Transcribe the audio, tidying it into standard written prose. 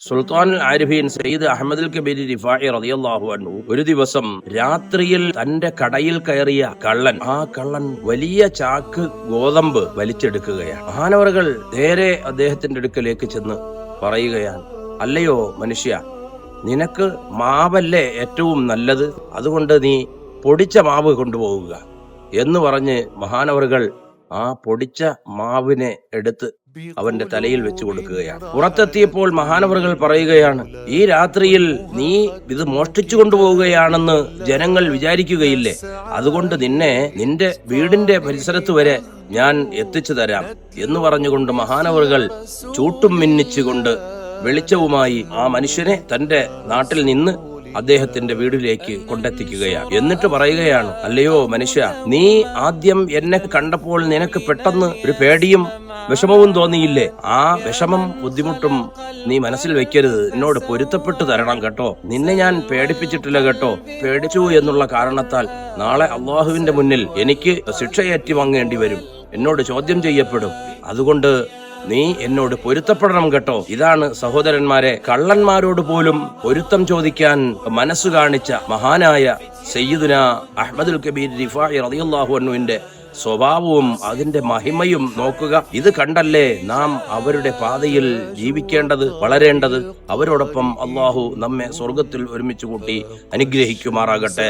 സുൽത്താനുൽ ആരിഫീൻ സയ്യിദ് അഹമ്മദുൽ കബീർ റിഫാഇ റളിയല്ലാഹു അൻഹു ഒരു ദിവസം രാത്രിയിൽ തന്റെ കടയിൽ കയറിയ ആ കള്ളൻ വലിയ ചാക്ക് ഗോതമ്പ് വലിച്ചെടുക്കുകയാണ്. മഹാനവറുകൾ നേരെ അദ്ദേഹത്തിന്റെ അടുക്കലേക്ക് ചെന്ന് പറയുകയാണ്, അല്ലയോ മനുഷ്യ, നിനക്ക് മാവല്ലേ ഏറ്റവും നല്ലത്, അതുകൊണ്ട് നീ പൊടിച്ച മാവ് കൊണ്ടുപോകുക എന്ന് പറഞ്ഞ് മഹാനവറുകൾ ആ പൊടിച്ച മാവിനെ എടുത്ത് അവന്റെ തലയിൽ വെച്ച് കൊടുക്കുകയാണ്. പുറത്തെത്തിയപ്പോൾ മഹാനവറുകൾ പറയുകയാണ്, ഈ രാത്രിയിൽ നീ ഇത് മോഷ്ടിച്ചു കൊണ്ടുപോവുകയാണെന്ന് ജനങ്ങൾ വിചാരിക്കുകയില്ലേ, അതുകൊണ്ട് നിന്റെ വീടിന്റെ പരിസരത്ത് വരെ ഞാൻ എത്തിച്ചു തരാം എന്ന് പറഞ്ഞുകൊണ്ട് മഹാനവറുകൾ ചൂട്ടും മിന്നിച്ചുകൊണ്ട് വെളിച്ചവുമായി ആ മനുഷ്യനെ തന്റെ നാട്ടിൽ നിന്ന് അദ്ദേഹത്തിന്റെ വീട്ടിലേക്ക് കൊണ്ടെത്തിക്കുകയാണ്. എന്നിട്ട് പറയുകയാണ്, അല്ലയോ മനുഷ്യ, നീ ആദ്യം എന്നെ കണ്ടപ്പോൾ നിനക്ക് പെട്ടെന്ന് ഒരു പേടിയും വിഷമവും തോന്നിയില്ലേ? ആ വിഷമം ബുദ്ധിമുട്ടും നീ മനസ്സിൽ വെക്കരുത്, എന്നോട് പൊരുത്തപ്പെട്ടു തരണം കേട്ടോ. നിന്നെ ഞാൻ പേടിപ്പിച്ചിട്ടില്ല കേട്ടോ. പേടിച്ചു എന്നുള്ള കാരണത്താൽ നാളെ അള്ളാഹുവിന്റെ മുന്നിൽ എനിക്ക് ശിക്ഷ ഏറ്റുവാങ്ങേണ്ടി വരും, എന്നോട് ചോദ്യം ചെയ്യപ്പെടും. അതുകൊണ്ട് നീ എന്നോട് പൊരുത്തപ്പെടണം കേട്ടോ. ഇതാണ് സഹോദരന്മാരെ, കള്ളന്മാരോട് പോലും പൊരുത്തം ചോദിക്കാൻ മനസ്സു കാണിച്ച മഹാനായ സയ്യിദുന അഹ്മദുൽ കബീർ റിഫാഇ റളിയല്ലാഹു അൻഹുവിന്റെ സ്വഭാവവും അതിന്റെ മഹിമയും നോക്കുക. ഇത് കണ്ടല്ലേ നാം അവരുടെ പാതയിൽ ജീവിക്കേണ്ടത്, വളരേണ്ടത്. അവരോടൊപ്പം അള്ളാഹു നമ്മെ സ്വർഗത്തിൽ ഒരുമിച്ച് കൂട്ടി അനുഗ്രഹിക്കുമാറാകട്ടെ.